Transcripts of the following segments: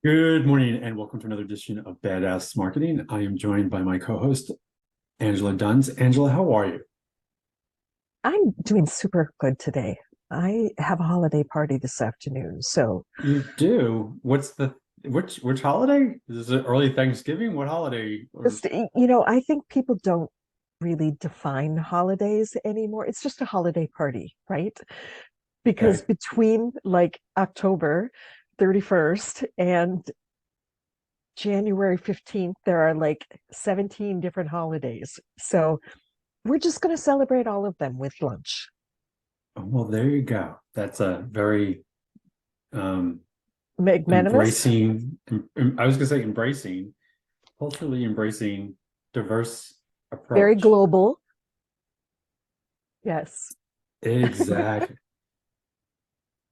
Good morning and welcome to another edition of Badass Marketing. I am joined by my co-host, Angela Duns. Angela, how are you? I'm doing super good today. I have a holiday party this afternoon. So You do? Which holiday? Is it early Thanksgiving? What holiday? Or just, I think people don't really define holidays anymore. It's just a holiday party, right? Because okay. between like October 31st and January 15th, there are like 17 different holidays. So we're just going to celebrate all of them with lunch. Well, there you go. That's a very um Magnanimous, embracing, I was gonna say embracing, culturally embracing, diverse very approach. global. Yes. Exactly.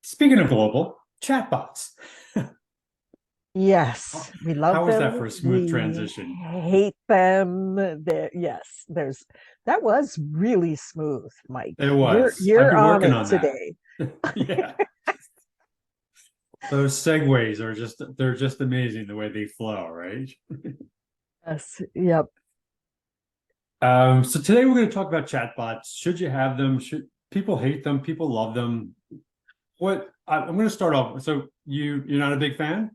Speaking of global, chatbots. Yes, we love How is that them. for a smooth We transition? hate them. Yes, that was really smooth, Mike. It You're was. I've you're been on working it on that. today. Yeah. Those segues are they're just amazing the way they flow, right? Yes, yep. So today we're going to talk about chatbots. Should you have them? Should people hate them? People love them. I'm going to start off. So you're not a big fan?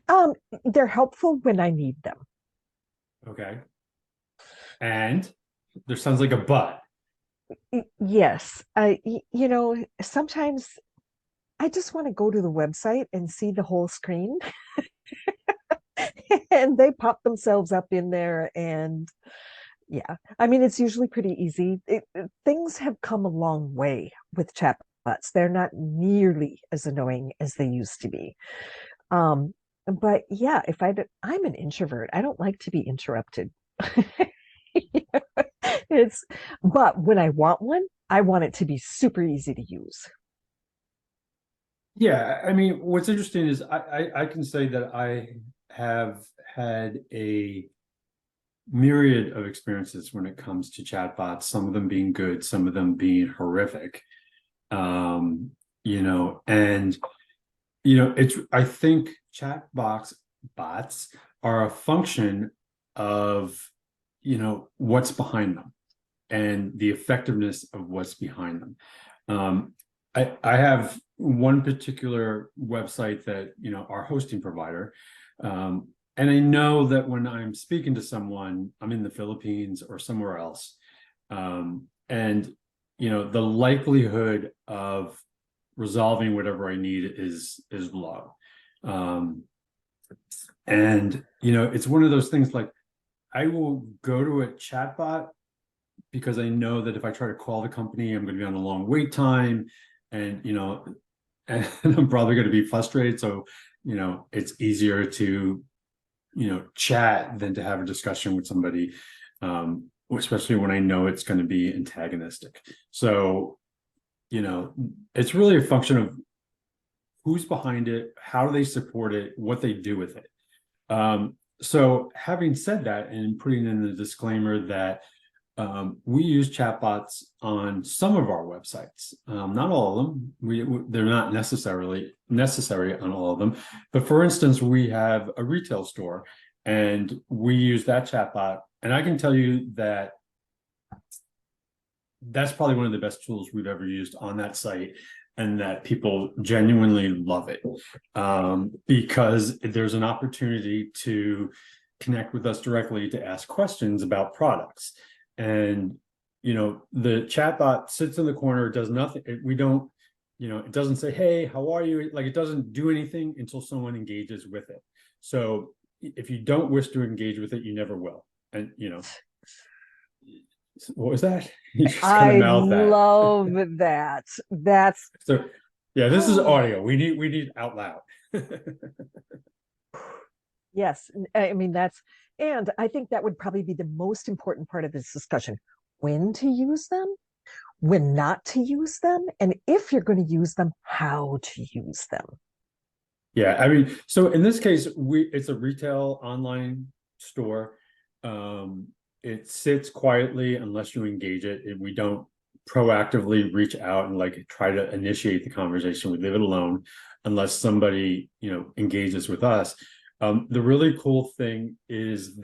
Um, they're helpful when I need them. Okay. And there sounds like a but. Yes, sometimes I just want to go to the website and see the whole screen, and they pop themselves up in there, and yeah, I mean, it's usually pretty easy. Things have come a long way with chatbots. They're not nearly as annoying as they used to be. Um, but yeah, I'm an introvert. I don't like to be interrupted. It's, but when I want one, I want it to be super easy to use. Yeah, I mean, what's interesting is I can say that I have had a myriad of experiences when it comes to chatbots, some of them being good, some of them being horrific. Um, and it's I think bots are a function of what's behind them and the effectiveness of what's behind them. I have one particular website that our hosting provider, and I know that when I'm speaking to someone, I'm in the Philippines or somewhere else, and the likelihood of resolving whatever I need is low. Um, and it's one of those things like I will go to a chatbot because I know that if I try to call the company, I'm going to be on a long wait time, and and I'm probably going to be frustrated. So, it's easier to chat than to have a discussion with somebody, especially when I know it's going to be antagonistic. So, it's really a function of who's behind it, how do they support it, what they do with it. So having said that, and putting in the disclaimer that we use chatbots on some of our websites, not all of them. They're not necessarily necessary on all of them, but for instance, we have a retail store, and we use that chatbot. And I can tell you that that's probably one of the best tools we've ever used on that site, and that people genuinely love it, because there's an opportunity to connect with us directly to ask questions about products. And the chatbot sits in the corner, does nothing. We don't, it doesn't say, hey, how are you? Like, it doesn't do anything until someone engages with it. So if you don't wish to engage with it, you never will. And what was that? You just kind of I mouthed that. love that. That's So yeah, this is audio. We need out loud. yes. I mean, and I think that would probably be the most important part of this discussion: when to use them, when not to use them, and if you're going to use them, how to use them. Yeah, I mean, so in this case, it's a retail online store. Um, it sits quietly unless you engage it, and we don't proactively reach out and like try to initiate the conversation. We leave it alone. unless somebody, engages with us. The really cool thing is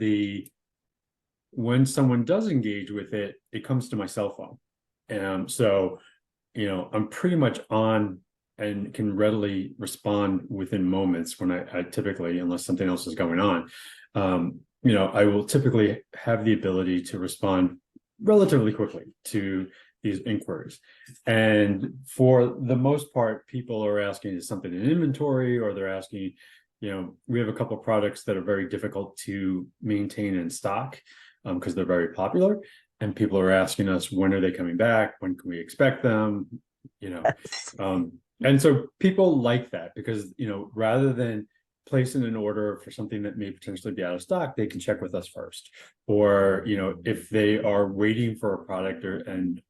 when someone does engage with it, it comes to my cell phone. So, I'm pretty much on and can readily respond within moments when I typically, unless something else is going on, I will typically have the ability to respond relatively quickly to these inquiries. And for the most part, people are asking, is something in inventory, or they're asking, we have a couple of products that are very difficult to maintain in stock because they're very popular. And people are asking us, when are they coming back? When can we expect them? And so people like that because, rather than placing an order for something that may potentially be out of stock, they can check with us first. Or, if they are waiting for a product and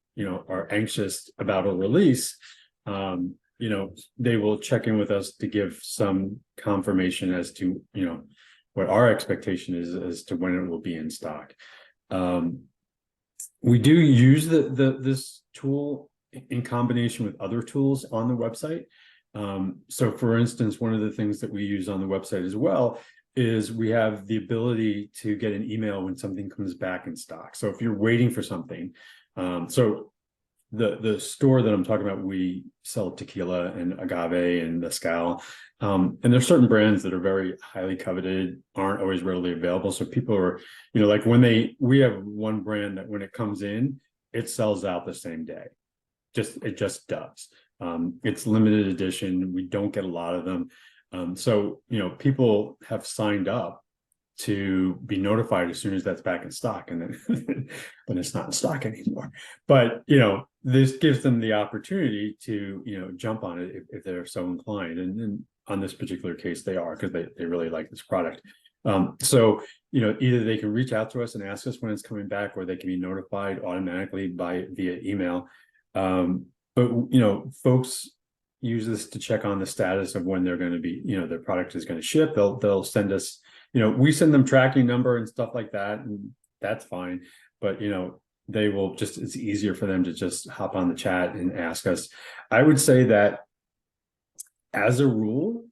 are anxious about a release, they will check in with us to give some confirmation as to, what our expectation is as to when it will be in stock. We do use this tool in combination with other tools on the website. So for instance, one of the things that we use on the website as well is we have the ability to get an email when something comes back in stock. So if you're waiting for something, so the store that I'm talking about, we sell tequila and agave and mezcal. And there's certain brands that are very highly coveted, aren't always readily available. So people are, like we have one brand that when it comes in, it sells out the same day. It just does. It's limited edition. We don't get a lot of them. So, people have signed up to be notified as soon as that's back in stock, and then when it's not in stock anymore. But, this gives them the opportunity to, jump on it if they're so inclined. And on this particular case, they are, because they really like this product. So, either they can reach out to us and ask us when it's coming back, or they can be notified automatically via email. But folks use this to check on the status of when they're going to be, their product is going to ship. They'll send us, we send them tracking number and stuff like that, and that's fine. But they will it's easier for them to just hop on the chat and ask us. I would say that as a rule,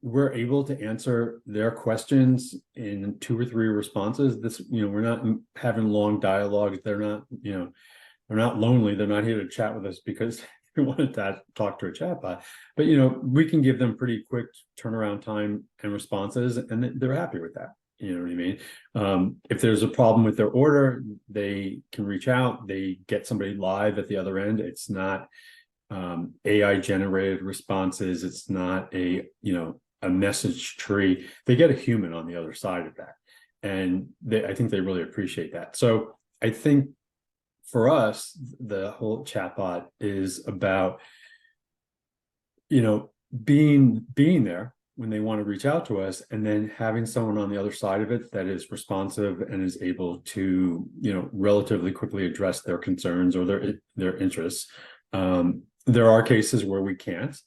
we're able to answer their questions in 2 or 3 responses. We're not having long dialogues. They're not, they're not lonely. They're not here to chat with us because they wanted to talk to a chatbot. But, we can give them pretty quick turnaround time and responses, and they're happy with that. You know what I mean? If there's a problem with their order, they can reach out. They get somebody live at the other end. It's not AI generated responses. It's not a message tree. They get a human on the other side of that. And I think they really appreciate that. So I think for us, the whole chatbot is about, being there when they want to reach out to us, and then having someone on the other side of it that is responsive and is able to, relatively quickly address their concerns or their interests. There are cases where we can't.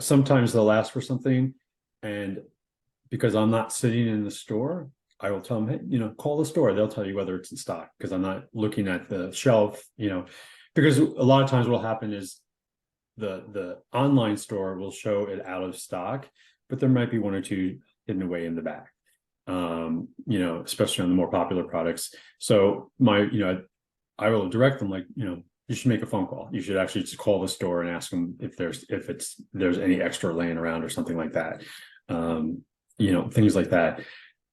Sometimes they'll ask for something, and because I'm not sitting in the store, I will tell them, hey, call the store. They'll tell you whether it's in stock, because I'm not looking at the shelf, because a lot of times what will happen is the online store will show it out of stock, but there might be 1 or 2 hidden away in the back, especially on the more popular products. So I will direct them, like, you should make a phone call. You should actually just call the store and ask them if there's any extra laying around or something like that. Things like that.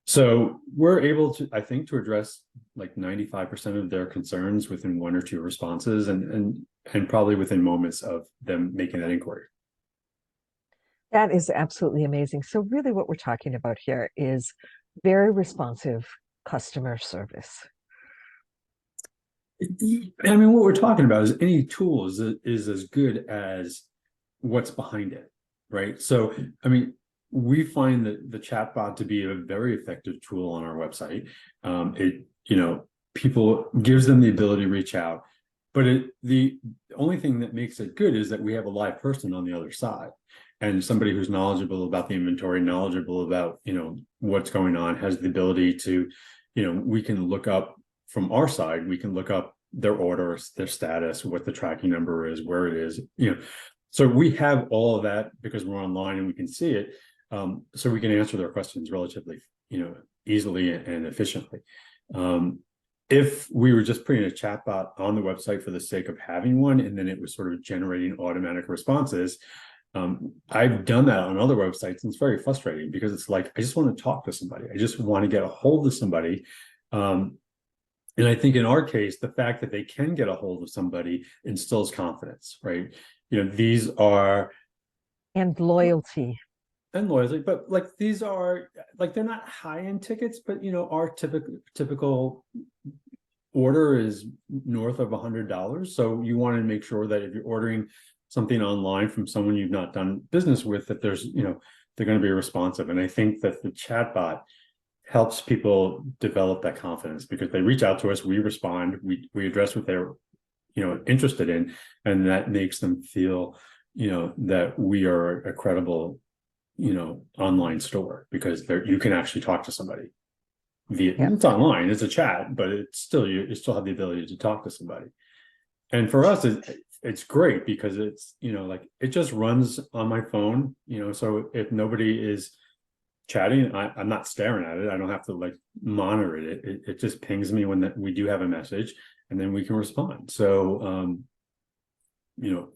So we're able to, I think, to address like 95% of their concerns within 1 or 2 responses, and probably within moments of them making that inquiry. That is absolutely amazing. So really what we're talking about here is very responsive customer service. I mean, what we're talking about is any tool is as good as what's behind it, right? So, I mean, we find that the chatbot to be a very effective tool on our website. People gives them the ability to reach out, but the only thing that makes it good is that we have a live person on the other side, and somebody who's knowledgeable about the inventory, knowledgeable about, what's going on, has the ability to, we can look up from our side, we can look up their orders, their status, what the tracking number is, where it is, So we have all of that because we're online and we can see it. So we can answer their questions relatively, easily and efficiently. If we were just putting a chatbot on the website for the sake of having one, and then it was sort of generating automatic responses, I've done that on other websites, and it's very frustrating because it's like, I just want to talk to somebody. I just want to get a hold of somebody. And I think in our case, the fact that they can get a hold of somebody instills confidence, right? These are And loyalty. and loyalty, but like these are like they're not high-end tickets, but our typical order is north of $100. So you want to make sure that if you're ordering something online from someone you've not done business with, that there's they're going to be responsive. And I think that the chatbot helps people develop that confidence because they reach out to us, we respond, we address what they're interested in, and that makes them feel that we are a credible online store because you can actually talk to somebody via it's online, it's a chat, but it's still you still have the ability to talk to somebody. And for us it's great because it's like it just runs on my phone, so if nobody is chatting, I'm not staring at it. I don't have to like monitor it. It just pings me when we do have a message, and then we can respond. So,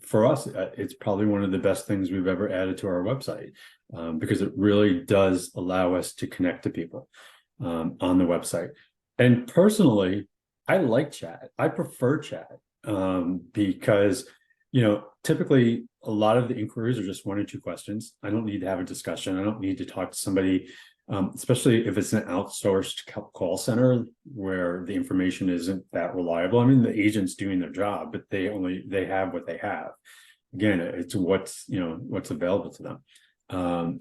for us, it's probably one of the best things we've ever added to our website because it really does allow us to connect to people on the website. And personally, I like chat. I prefer chat because typically a lot of the inquiries are just 1 or 2 questions. I don't need to have a discussion. I don't need to talk to somebody, especially if it's an outsourced call center where the information isn't that reliable. I mean, the agent's doing their job, but they have what they have. Again, it's what's available to them.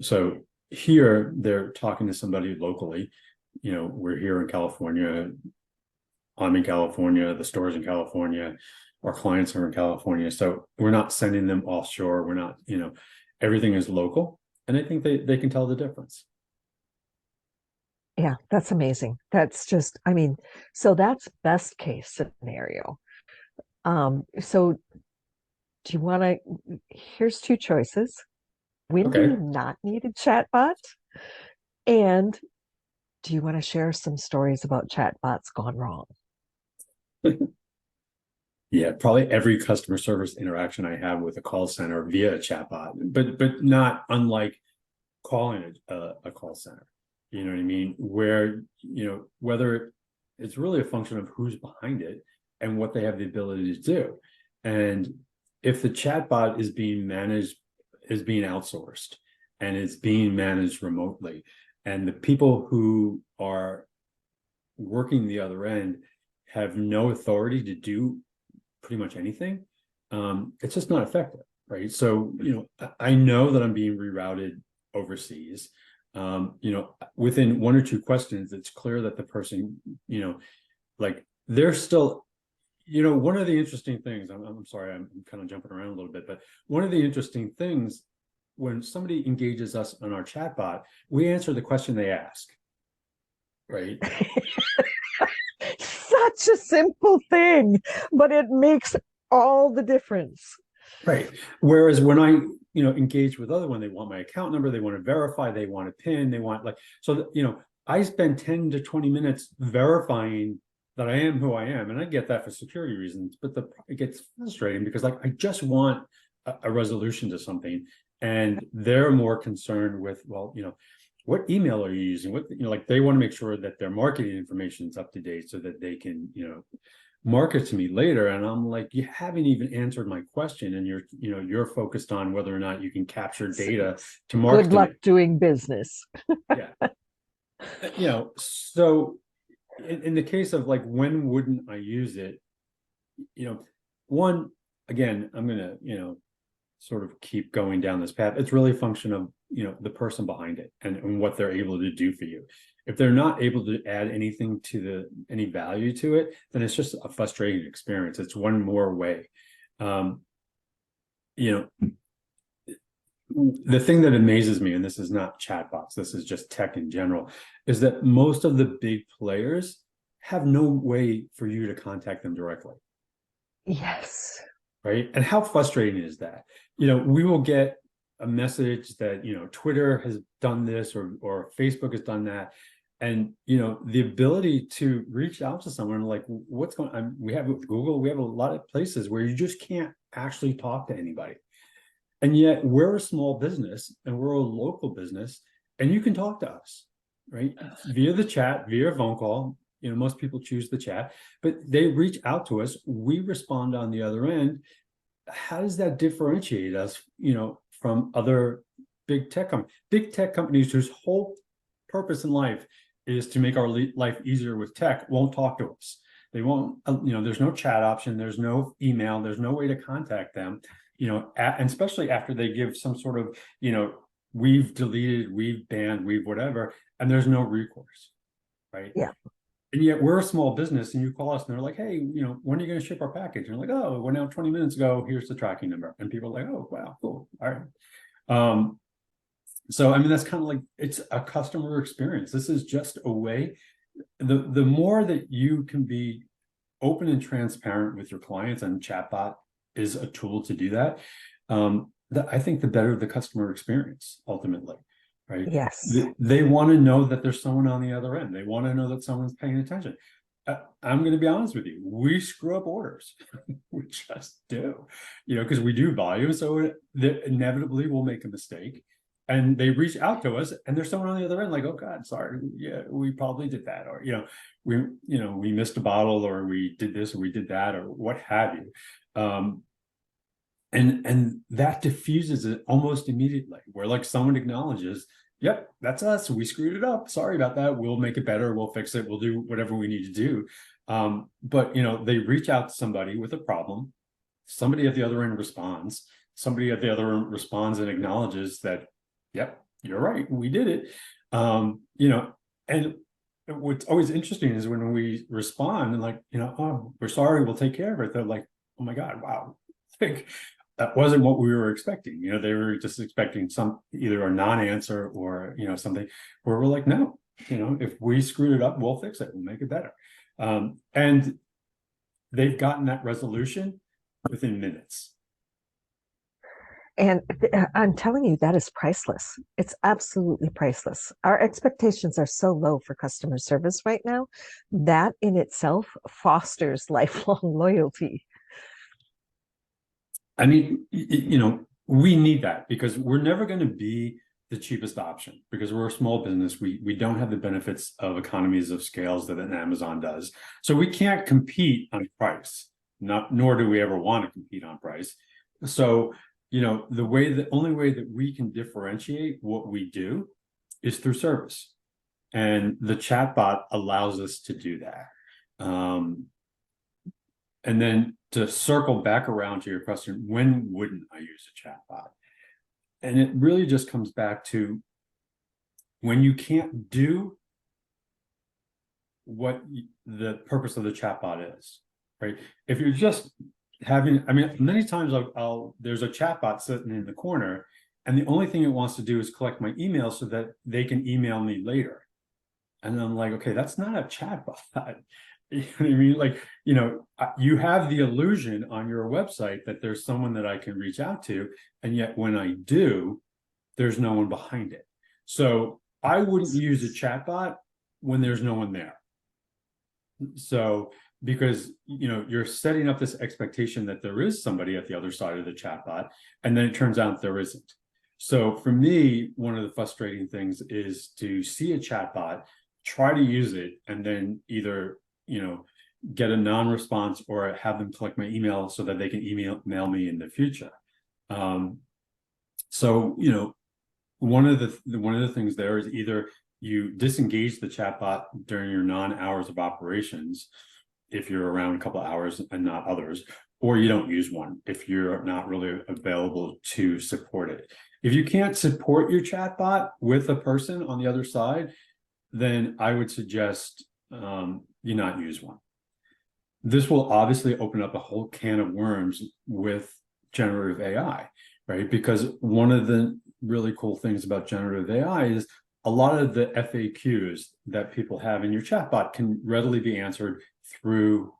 So here they're talking to somebody locally. We're here in California. I'm in California. The store's in California. Our clients are in California, so we're not sending them offshore. We're not, everything is local, and I think they can tell the difference. Yeah, that's amazing. That's just, I mean, so that's best case scenario. So do you want to, here's 2 choices. When do Okay. you not need a chatbot? And do you want to share some stories about chatbots gone wrong? Yeah, probably every customer service interaction I have with a call center via a chatbot, but not unlike calling a call center. You know what I mean? Where whether it's really a function of who's behind it and what they have the ability to do. And if the chatbot is being outsourced and it's being managed remotely, and the people who are working the other end have no authority to do pretty much anything, it's just not effective, right? So, I know that I'm being rerouted overseas. Within 1 or 2 questions, it's clear that the person, like they're still, one of the interesting things, I'm sorry, I'm kind of jumping around a little bit, but one of the interesting things when somebody engages us on our chatbot, we answer the question they ask, right? Such a simple thing, but it makes all the difference. Right. Whereas when I, engage with other one, they want my account number, they want to verify, they want a PIN, they want I spend 10 to 20 minutes verifying that I am who I am. And I get that for security reasons, but it gets frustrating because like, I just want a resolution to something. And they're more concerned with, well, what email are you using? What, like they want to make sure that their marketing information is up to date so that they can, market to me later. And I'm like, you haven't even answered my question, and you're focused on whether or not you can capture data to market. Good luck doing business. Yeah. So in the case of like, when wouldn't I use it? One, again, I'm gonna, sort of keep going down this path. It's really a function of, the person behind it and what they're able to do for you. If they're not able to add anything to any value to it, then it's just a frustrating experience. It's one more way. The thing that amazes me, and this is not chatbots, this is just tech in general, is that most of the big players have no way for you to contact them directly. Yes. right? And how frustrating is that? You know, we will get a message that, you know, Twitter has done this or Facebook has done that. And, you know, the ability to reach out to someone like, what's going on? We have with Google, we have a lot of places where you just can't actually talk to anybody. And yet we're a small business and we're a local business and you can talk to us, right? Via the chat, via phone call. You know, most people choose the chat, but they reach out to us. We respond on the other end. How does that differentiate us, you know, from other big tech companies? Big tech companies whose whole purpose in life is to make our life easier with tech won't talk to us. They won't, you know, there's no chat option, there's no email, there's no way to contact them, you know, and especially after they give some sort of, you know, we've deleted, we've banned, we've whatever, and there's no recourse, right? Yeah. And yet we're a small business and you call us and they're like, hey, you know, when are you going to ship our package? And you're like, oh, it went out 20 minutes ago. Here's the tracking number. And people are like, oh, wow, cool. All right. So, I mean, that's kind of like, it's a customer experience. This is just a way, the more that you can be open and transparent with your clients, and chatbot is a tool to do that. I think the better the customer experience ultimately, right? Yes. They want to know that there's someone on the other end. They want to know that someone's paying attention. I'm going to be honest with you. We screw up orders. We just do, you know, because we do volume. So inevitably we'll make a mistake. And they reach out to us and there's someone on the other end like, oh God, sorry. Yeah, we probably did that. Or, we missed a bottle, or we did this, or we did that, or what have you. And that diffuses it almost immediately, where like someone acknowledges, yep, that's us. We screwed it up. Sorry about that. We'll make it better. We'll fix it. We'll do whatever we need to do. But you know, they reach out to somebody with a problem. Somebody at the other end responds. Somebody at the other end responds and acknowledges that, yep, you're right. We did it. You know, and what's always interesting is when we respond and like, you know, oh, we're sorry, we'll take care of it. They're like, oh my God, wow. Like, that wasn't what we were expecting. You know, they were just expecting either a non-answer or, you know, something where we're like, no, you know, if we screwed it up, we'll fix it. We'll make it better. And they've gotten that resolution within minutes. And I'm telling you, that is priceless. It's absolutely priceless. Our expectations are so low for customer service right now. That in itself fosters lifelong loyalty. I mean, you know, we need that because we're never going to be the cheapest option because we're a small business. We don't have the benefits of economies of scales that an Amazon does. So we can't compete on price, nor do we ever want to compete on price. So, you know, the only way that we can differentiate what we do is through service. And the chatbot allows us to do that. And then to circle back around to your question, when wouldn't I use a chatbot? And it really just comes back to when you can't do what the purpose of the chatbot is, right? If you're just having, I mean, many times there's a chatbot sitting in the corner and the only thing it wants to do is collect my email so that they can email me later. And I'm like, okay, that's not a chatbot. You know what I mean? Like, you know, you have the illusion on your website that there's someone that I can reach out to. And yet when I do, there's no one behind it. So I wouldn't use a chatbot when there's no one there. So, because, you know, you're setting up this expectation that there is somebody at the other side of the chatbot, and then it turns out there isn't. So for me, one of the frustrating things is to see a chatbot, try to use it, and then either, you know, get a non-response or have them collect my email so that they can mail me in the future. So, you know, one of the things there is either you disengage the chatbot during your non-hours of operations if you're around a couple of hours and not others, or you don't use one if you're not really available to support it. If you can't support your chatbot with a person on the other side, then I would suggest you not use one. This will obviously open up a whole can of worms with generative AI, right? Because one of the really cool things about generative AI is a lot of the FAQs that people have in your chatbot can readily be answered through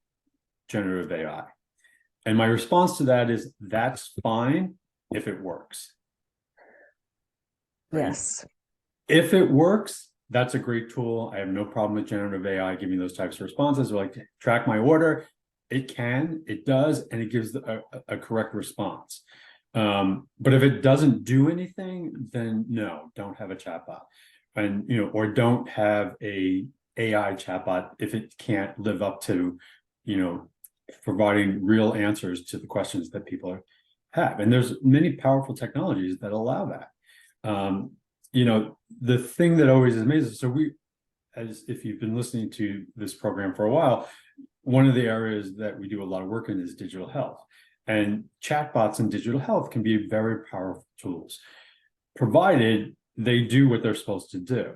generative AI. And my response to that is that's fine if it works. Right? Yes. If it works, that's a great tool. I have no problem with generative AI giving those types of responses. Like track my order. It does, and it gives a correct response. But if it doesn't do anything, then no, don't have a chatbot. And or don't have a AI chatbot if it can't live up to, providing real answers to the questions that people have. And there's many powerful technologies that allow that. The thing that always amazes, so as if you've been listening to this program for a while, one of the areas that we do a lot of work in is digital health. And chatbots in digital health can be very powerful tools, provided they do what they're supposed to do.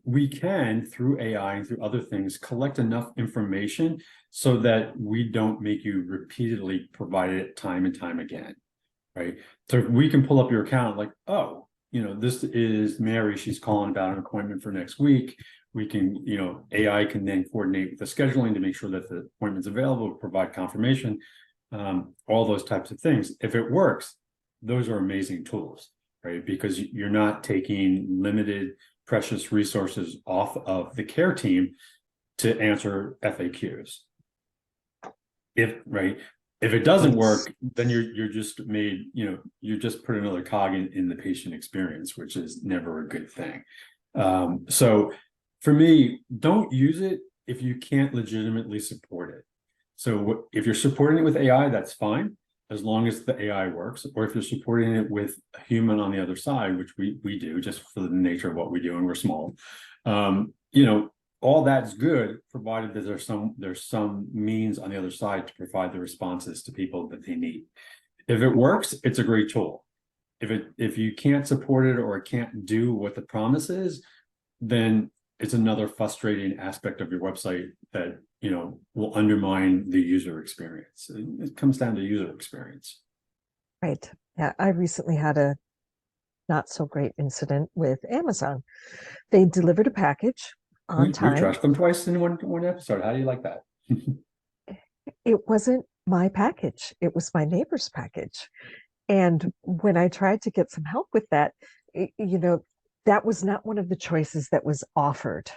We can, through AI and through other things, collect enough information so that we don't make you repeatedly provide it time and time again, right? So we can pull up your account like, oh, this is Mary, she's calling about an appointment for next week. We can, AI can then coordinate with the scheduling to make sure that the appointment's available, provide confirmation, all those types of things. If it works, those are amazing tools, right? Because you're not taking limited, precious resources off of the care team to answer FAQs. If it doesn't work, then you're just made, you're just put another cog in the patient experience, which is never a good thing. So for me, don't use it if you can't legitimately support it. So if you're supporting it with AI, that's fine, as long as the AI works. Or if you're supporting it with a human on the other side, which we do just for the nature of what we do, and we're small, all that's good, provided that there's some means on the other side to provide the responses to people that they need. If it works, it's a great tool. If you can't support it or it can't do what the promise is, then it's another frustrating aspect of your website that will undermine the user experience. It comes down to user experience. Right. Yeah, I recently had a not so great incident with Amazon. They delivered a package on time. We trashed them twice in one episode. How do you like that? It wasn't my package. It was my neighbor's package. And when I tried to get some help with that, that was not one of the choices that was offered.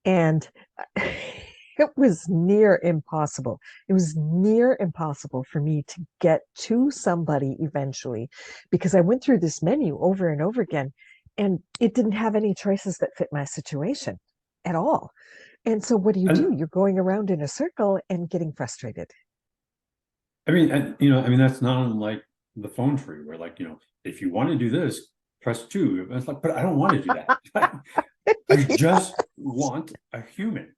And it was near impossible. It was near impossible for me to get to somebody eventually, because I went through this menu over and over again, and it didn't have any choices that fit my situation at all. And so what do? You're going around in a circle and getting frustrated. I mean, that's not unlike the phone tree where, like, if you want to do this, press 2. It's like, but I don't want to do that. I just want a human.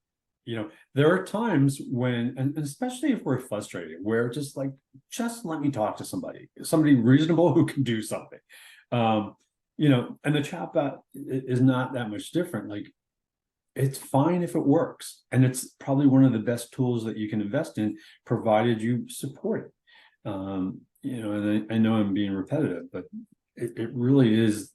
There are times when, and especially if we're frustrated, where just let me talk to somebody reasonable who can do something. And the chatbot is not that much different. Like, it's fine if it works, and it's probably one of the best tools that you can invest in, provided you support it. And I know I'm being repetitive, but it really is,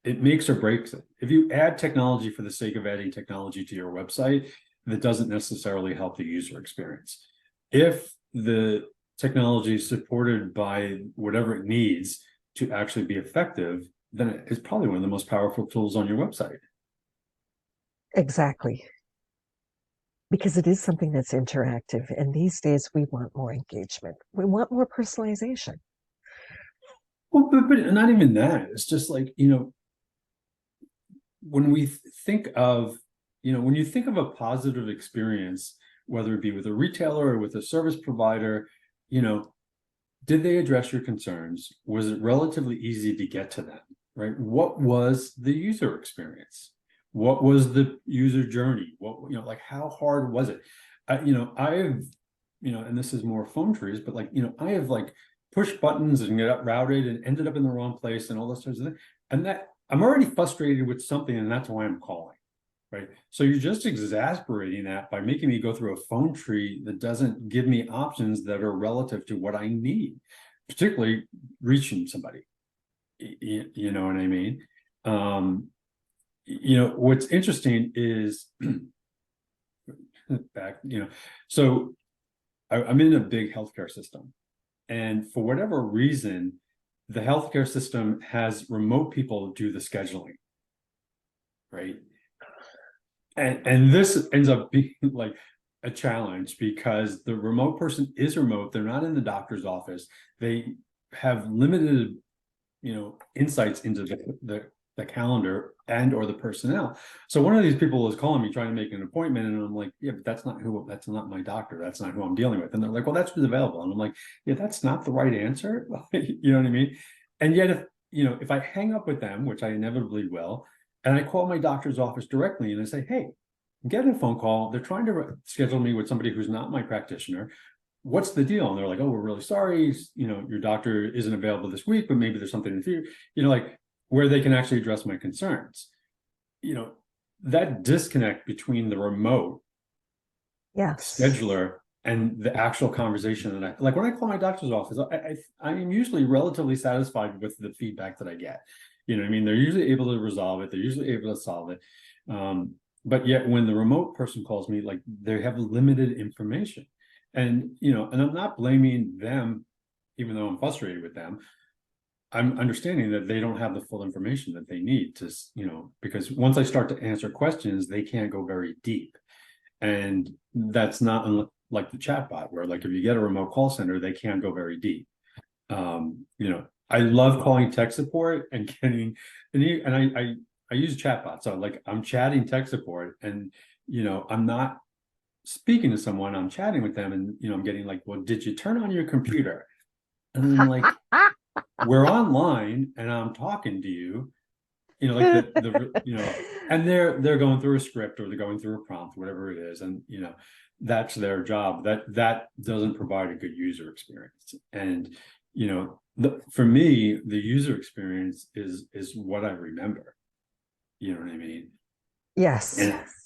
it makes or breaks it. If you add technology for the sake of adding technology to your website, that doesn't necessarily help the user experience. If the technology is supported by whatever it needs to actually be effective, then it's probably one of the most powerful tools on your website. Exactly. Because it is something that's interactive. And these days we want more engagement. We want more personalization. Well, but not even that. It's just like, when we think of, when you think of a positive experience, whether it be with a retailer or with a service provider, did they address your concerns? Was it relatively easy to get to them, right? What was the user experience? What was the user journey? What, how hard was it? I've, and this is more phone trees, but I have pushed buttons and got routed and ended up in the wrong place and all those sorts of things. And that I'm already frustrated with something, and that's why I'm calling, right? So you're just exasperating that by making me go through a phone tree that doesn't give me options that are relative to what I need, particularly reaching somebody. You know what I mean? What's interesting is so I'm in a big healthcare system, and for whatever reason, the healthcare system has remote people do the scheduling, right? And this ends up being like a challenge because the remote person is remote. They're not in the doctor's office. They have limited, insights into the calendar and or the personnel. So one of these people is calling me trying to make an appointment, and I'm like, yeah, but that's not my doctor. That's not who I'm dealing with. And they're like, well, that's who's available. And I'm like, yeah, that's not the right answer. You know what I mean? And yet, if I hang up with them, which I inevitably will, and I call my doctor's office directly and I say, hey, I'm getting a phone call. They're trying to schedule me with somebody who's not my practitioner. What's the deal? And they're like, oh, we're really sorry. Your doctor isn't available this week, but maybe there's something in the future, like where they can actually address my concerns. That disconnect between the remote Yes. scheduler and the actual conversation that like when I call my doctor's office, I am usually relatively satisfied with the feedback that I get. You know what I mean? They're usually able to resolve it. They're usually able to solve it. But yet when the remote person calls me, like they have limited information. And, and I'm not blaming them, even though I'm frustrated with them. I'm understanding that they don't have the full information that they need to, because once I start to answer questions, they can't go very deep. And that's not like the chatbot, where like if you get a remote call center, they can't go very deep. I love calling tech support and getting, and I use chatbot. So like I'm chatting tech support, and I'm not speaking to someone, I'm chatting with them, and I'm getting like, well, did you turn on your computer? And I'm like, we're online and I'm talking to you, like and they're going through a script, or they're going through a prompt, whatever it is, and that's their job. That doesn't provide a good user experience. And for me, the user experience is what I remember. You know what I mean? Yes.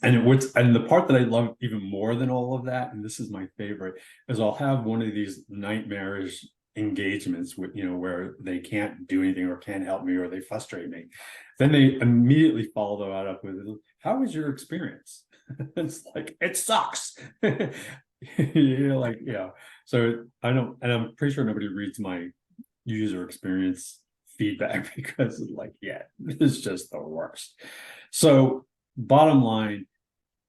And the part that I love even more than all of that, and this is my favorite, is I'll have one of these nightmarish engagements with where they can't do anything or can't help me or they frustrate me. Then they immediately follow that up with, how was your experience? It's like, it sucks. So I don't, and I'm pretty sure nobody reads my user experience feedback because like, yeah, it's just the worst. So bottom line,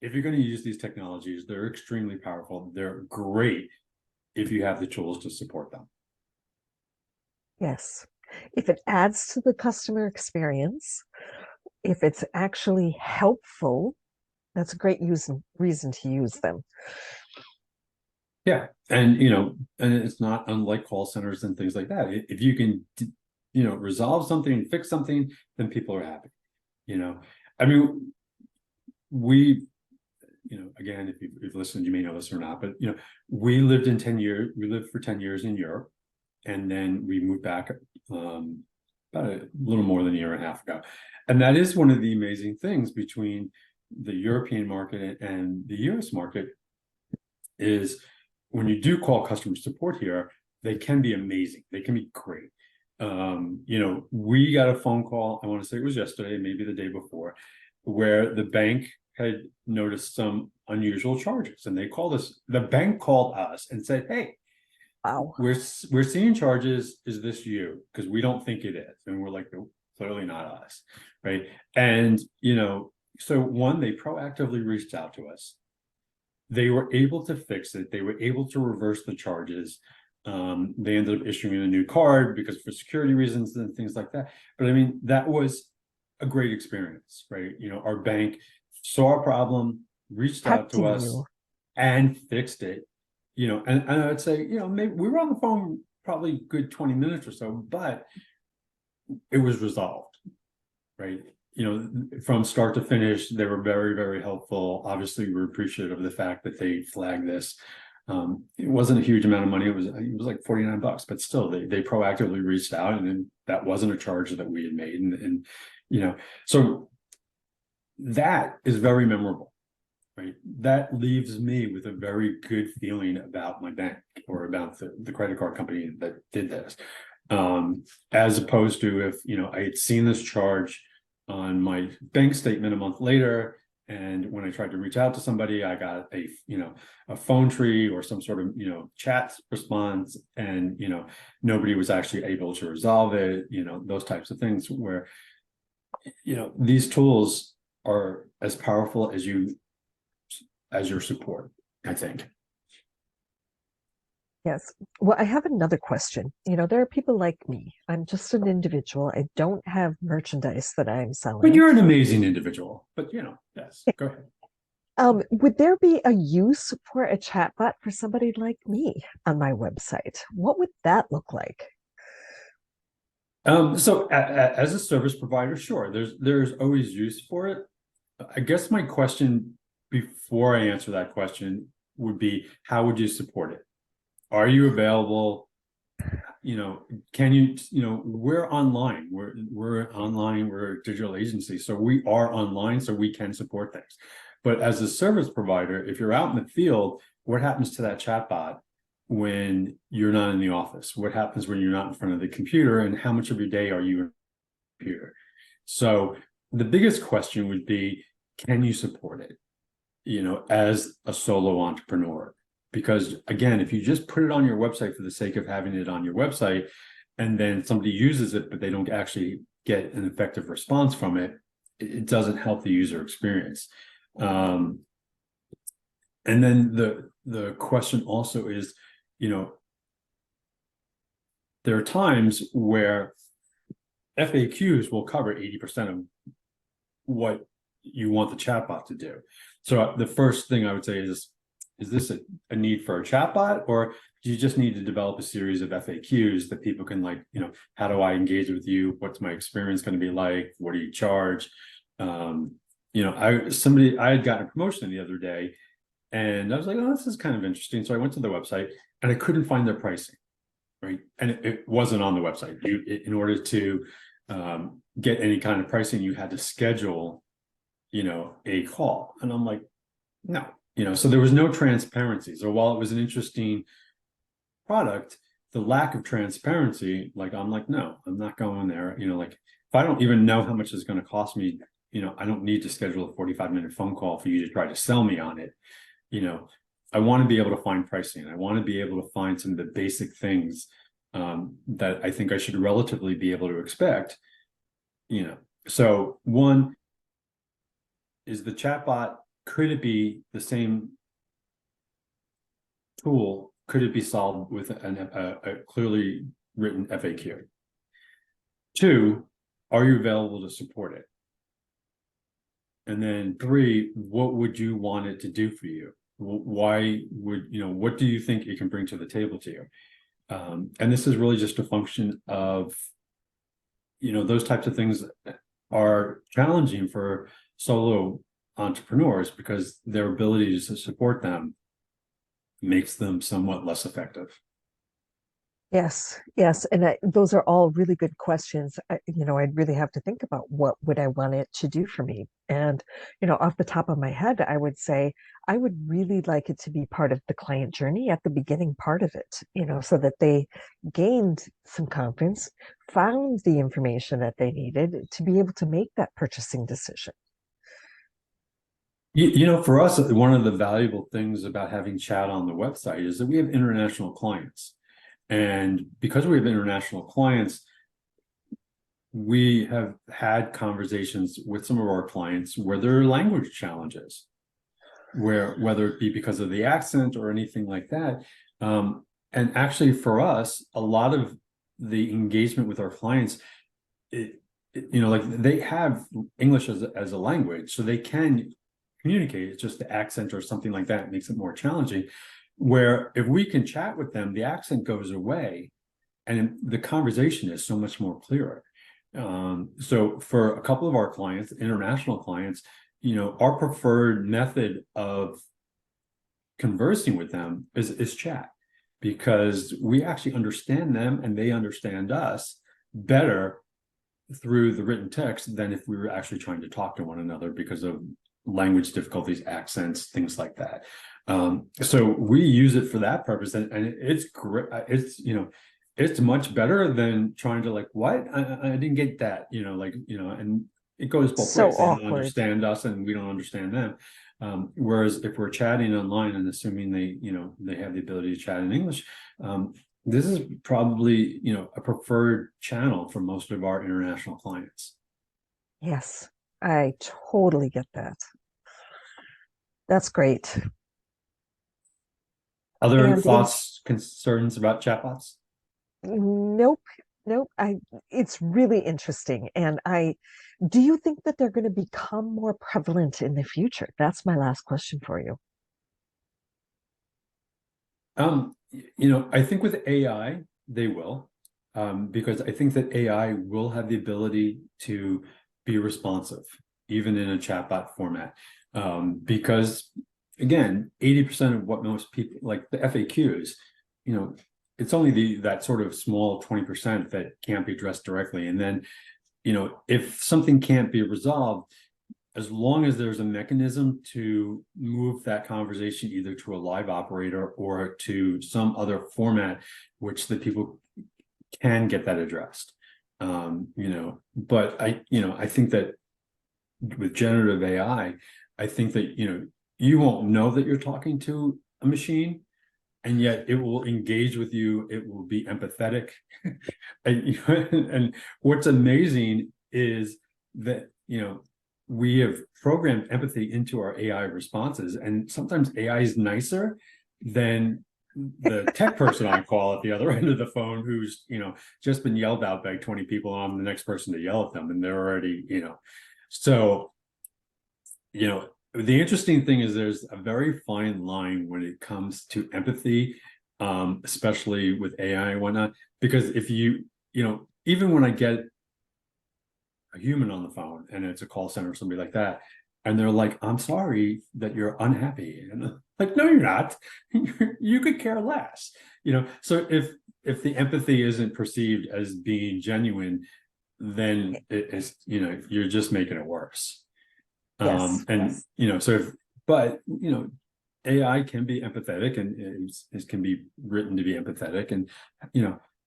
if you're going to use these technologies, they're extremely powerful. They're great if you have the tools to support them. Yes. If it adds to the customer experience, if it's actually helpful, that's a great reason to use them. Yeah. And, and it's not unlike call centers and things like that. If you can, resolve something and fix something, then people are happy. I mean, we, again, if you've listened, you may know this or not, but, we lived for 10 years in Europe. And then we moved back about a little more than a year and a half ago. And that is one of the amazing things between the European market and the US market, is when you do call customer support here, they can be amazing. They can be great. We got a phone call, I want to say it was yesterday, maybe the day before, where the bank had noticed some unusual charges. And the bank called us and said, hey, Wow. we're seeing charges. Is this you? Because we don't think it is. And we're like, no, clearly not us. Right. And, so one, they proactively reached out to us. They were able to fix it. They were able to reverse the charges. They ended up issuing a new card because for security reasons and things like that. But I mean, that was a great experience, right? Our bank saw a problem, reached out to us and fixed it. And I'd say, maybe we were on the phone probably good 20 minutes or so, but it was resolved, right? From start to finish, they were very, very helpful. Obviously, we're appreciative of the fact that they flagged this. It wasn't a huge amount of money. It was like $49, but still, they proactively reached out, and then that wasn't a charge that we had made, and so that is very memorable. Right. That leaves me with a very good feeling about my bank, or about the credit card company that did this. As opposed to if, I had seen this charge on my bank statement a month later, And when I tried to reach out to somebody, I got a phone tree or some sort of, chat response, and, nobody was actually able to resolve it, those types of things where, these tools are as powerful as your support, I think. Yes. Well, I have another question. There are people like me. I'm just an individual. I don't have merchandise that I'm But selling. you're an amazing individual. But yes, go ahead. Would there be a use for a chatbot for somebody like me on my website? What would that look like? So as a service provider, sure, there's always use for it. I guess my question before I answer that question would be, how would you support it? Are you available? Can you, we're online, we're online, we're a digital agency, so we are online, so we can support things. But as a service provider, if you're out in the field, what happens to that chatbot when you're not in the office? What happens when you're not in front of the computer, and how much of your day are you in the computer? So the biggest question would be, can you support it, as a solo entrepreneur? Because again, if you just put it on your website for the sake of having it on your website, and then somebody uses it, but they don't actually get an effective response from it, it doesn't help the user experience. And then the question also is, there are times where FAQs will cover 80% of what you want the chatbot to do. So the first thing I would say is this a need for a chatbot, or do you just need to develop a series of FAQs that people can, like, how do I engage with you? What's my experience going to be like? What do you charge? I had gotten a promotion the other day, and I was like, oh, this is kind of interesting. So I went to the website and I couldn't find their pricing, right? And it wasn't on the website. In order to get any kind of pricing, you had to schedule, a call. And I'm like, no. So there was no transparency. So while it was an interesting product, the lack of transparency, like, I'm like, no, I'm not going there. Like, if I don't even know how much it's going to cost me, I don't need to schedule a 45-minute phone call for you to try to sell me on it. I want to be able to find pricing. I want to be able to find some of the basic things that I think I should relatively be able to expect. So one is the chatbot. Could it be the same tool? Could it be solved with a clearly written FAQ? Two, are you available to support it? And then three, what would you want it to do for you? Why would, what do you think it can bring to the table to you? And this is really just a function of, those types of things are challenging for solo entrepreneurs because their ability to support them makes them somewhat less effective. Yes, yes, and those are all really good questions. I'd really have to think about what would I want it to do for me. And, off the top of my head, I would say I would really like it to be part of the client journey at the beginning part of it, so that they gained some confidence, found the information that they needed to be able to make that purchasing decision. For us, one of the valuable things about having chat on the website is that we have international clients. And because we have international clients, we have had conversations with some of our clients where there are language challenges, whether it be because of the accent or anything like that. And actually, for us, a lot of the engagement with our clients, like, they have English as a language, so they can communicate. It's just the accent or something like that makes it more challenging. Where if we can chat with them, the accent goes away and the conversation is so much more clearer. So for a couple of our clients, international clients, our preferred method of conversing with them is chat, because we actually understand them and they understand us better through the written text than if we were actually trying to talk to one another because of language difficulties, accents, things like that. So we use it for that purpose, and it's great. It's much better than trying to, like, what? I didn't get that, and it goes both So ways. They don't awkward. understand us and we don't understand them. Whereas if we're chatting online and assuming they, they have the ability to chat in English, this is probably, a preferred channel for most of our international clients. Yes, I totally get that. That's great. Other And in thoughts, concerns about chatbots? nope, nope. It's really interesting. And do you think that they're going to become more prevalent in the future? That's my last question for you. I think with AI, they will, because I think that AI will have the ability to be responsive, even in a chatbot format. Because again, 80% of what most people like the FAQs, it's only that sort of small 20% that can't be addressed directly. And then, if something can't be resolved, as long as there's a mechanism to move that conversation either to a live operator or to some other format, which the people can get that addressed. But I think that with generative AI, I think that, you won't know that you're talking to a machine, and yet it will engage with you. It will be empathetic. And what's amazing is that, we have programmed empathy into our AI responses, and sometimes AI is nicer than the tech person I call at the other end of the phone, who's, just been yelled out by 20 people, and I'm the next person to yell at them, and they're already, so, the interesting thing is there's a very fine line when it comes to empathy, especially with AI and whatnot, because if even when I get a human on the phone and it's a call center or somebody like that, and they're like, I'm sorry that you're unhappy, and I'm like, no, you're not. You could care less. So if the empathy isn't perceived as being genuine, then it is, you're just making it worse. Yes, And so but AI can be empathetic, and it can be written to be empathetic, and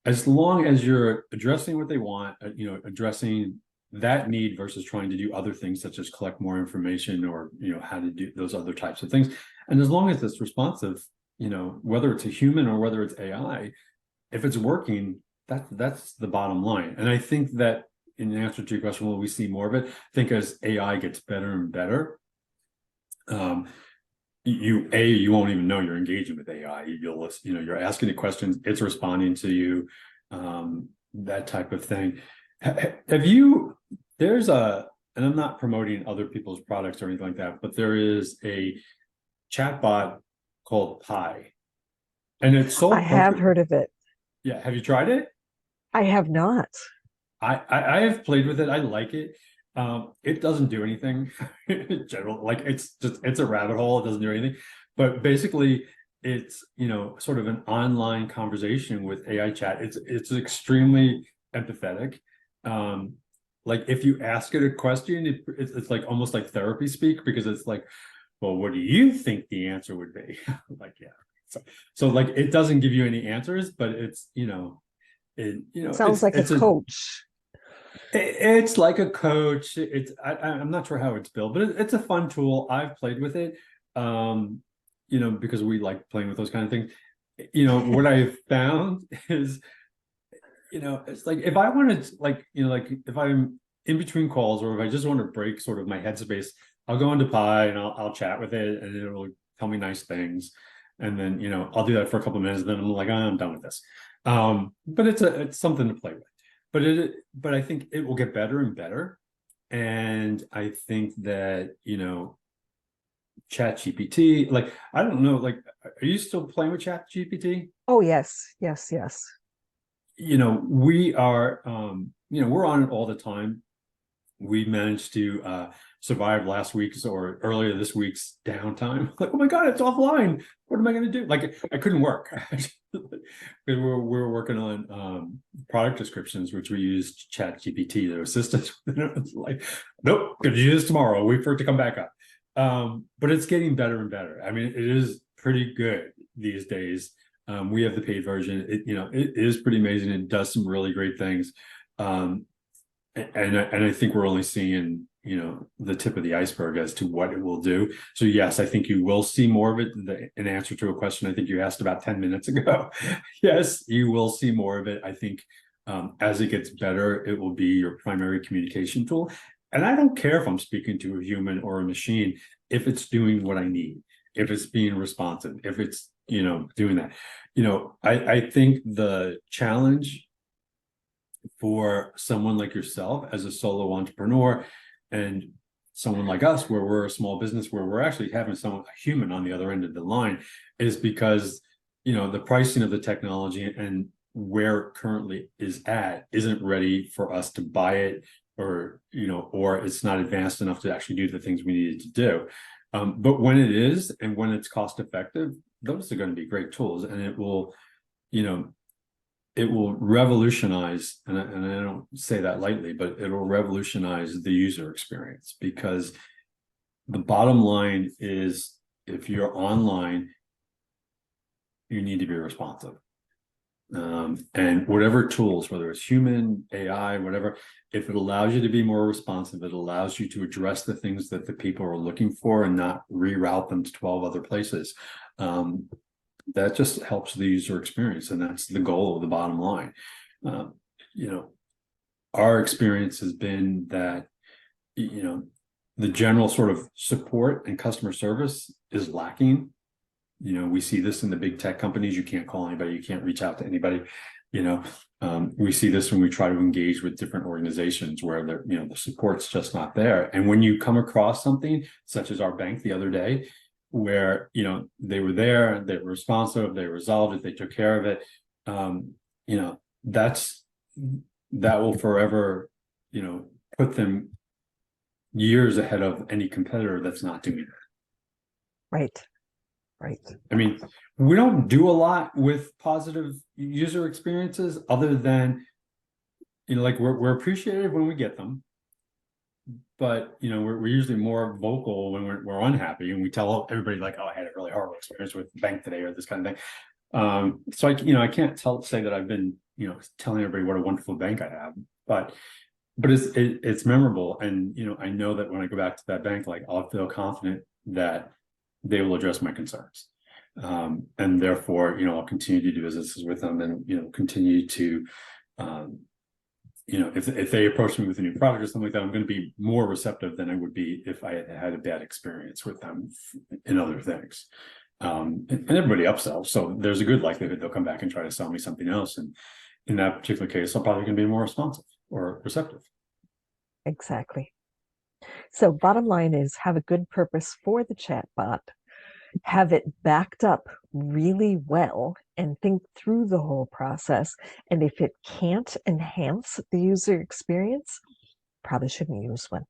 as long as you're addressing what they want, addressing that need versus trying to do other things such as collect more information, or how to do those other types of things, and as long as it's responsive, whether it's a human or whether it's AI, if it's working, that's the bottom line. And I think that in answer to your question, will we see more of it? I think as AI gets better and better, you won't even know you're engaging with AI. You'll listen, you're asking the questions, it's responding to you, that type of thing. Have you, and I'm not promoting other people's products or anything like that, but there is a chatbot called Pi, and it's I sold have perfect. heard of it. Yeah, have you tried it? I have not. I have played with it. I like it. It doesn't do anything in general. Like it's a rabbit hole. It doesn't do anything. But basically, it's sort of an online conversation with AI chat. It's extremely empathetic. Like if you ask it a question, it's like almost like therapy speak, because it's like, well, what do you think the answer would be? Like, yeah. So like it doesn't give you any answers, but it's Sounds like a it's coach. it's like a coach. I'm not sure how it's built, but it's a fun tool. I've played with it, because we like playing with those kind of things. What I've found is, it's like if I wanted, like, like if I'm in between calls, or if I just want to break sort of my headspace, I'll go into Pi and I'll chat with it, and it'll tell me nice things, and then I'll do that for a couple of minutes, and then I'm like, oh, I'm done with this. But it's something to play with. But I think it will get better and better, and I think that Chat GPT, like, I don't know, like, are you still playing with Chat GPT? Oh, yes, yes, yes. We are, we're on it all the time. We managed to survive last week's or earlier this week's downtime. Like, oh my God, it's offline. What am I going to do? Like, I couldn't work. We were working on product descriptions, which we used Chat GPT to assist us. It was like, nope, gonna do this tomorrow. Wait for it to come back up. But it's getting better and better. I mean, it is pretty good these days. We have the paid version. It is pretty amazing. It does some really great things. and I think we're only seeing, the tip of the iceberg as to what it will do. So yes, I think you will see more of it. In answer to a question I think you asked about 10 minutes ago, yes, you will see more of it. I think as it gets better, it will be your primary communication tool. And I don't care if I'm speaking to a human or a machine, if it's doing what I need, if it's being responsive, if it's, doing that. I think the challenge for someone like yourself as a solo entrepreneur and someone like us where we're a small business where we're actually having a human on the other end of the line is because the pricing of the technology and where it currently is at isn't ready for us to buy it, or or it's not advanced enough to actually do the things we needed to do. But when it is, and when it's cost effective, those are going to be great tools, and it will revolutionize, and I don't say that lightly, but it will revolutionize the user experience, because the bottom line is, if you're online, you need to be responsive. And whatever tools, whether it's human, AI, whatever, if it allows you to be more responsive, it allows you to address the things that the people are looking for and not reroute them to 12 other places. That just helps the user experience, and that's the goal of the bottom line. Our experience has been that the general sort of support and customer service is lacking. We see this in the big tech companies. You can't call anybody, you can't reach out to anybody. We see this when we try to engage with different organizations where the support's just not there. And when you come across something such as our bank the other day, where they were there, they were responsive, they resolved it, they took care of it, that will forever put them years ahead of any competitor that's not doing that. Right. I mean, we don't do a lot with positive user experiences other than like we're appreciative when we get them, but we're usually more vocal when we're unhappy, and we tell everybody like, oh, I had a really horrible experience with the bank today, or this kind of thing. So I can't say that I've been telling everybody what a wonderful bank I have, but it's memorable, and I know that when I go back to that bank, like, I'll feel confident that they will address my concerns, and therefore I'll continue to do businesses with them, and continue to if they approach me with a new product or something like that, I'm going to be more receptive than I would be if I had a bad experience with them in other things. And everybody upsells, so there's a good likelihood they'll come back and try to sell me something else. And in that particular case, I'm probably going to be more responsive or receptive. Exactly. So bottom line is, have a good purpose for the chatbot, have it backed up really well, and think through the whole process. And if it can't enhance the user experience, probably shouldn't use one.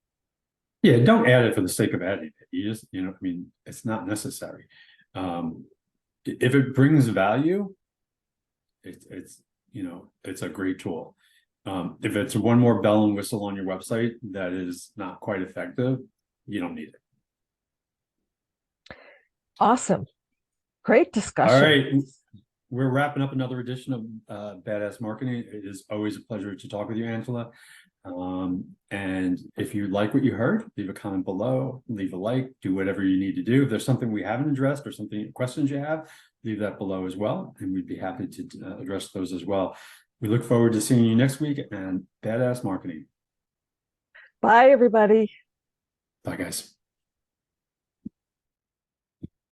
Yeah, don't add it for the sake of adding it. You just, it's not necessary. If it brings value, it's a great tool. If it's one more bell and whistle on your website that is not quite effective, you don't need it. Awesome. Great discussion. All right. We're wrapping up another edition of Badass Marketing. It is always a pleasure to talk with you, Angela. And if you like what you heard, leave a comment below, leave a like, do whatever you need to do. If there's something we haven't addressed or questions you have, leave that below as well, and we'd be happy to address those as well. We look forward to seeing you next week, and Badass Marketing. Bye, everybody. Bye, guys.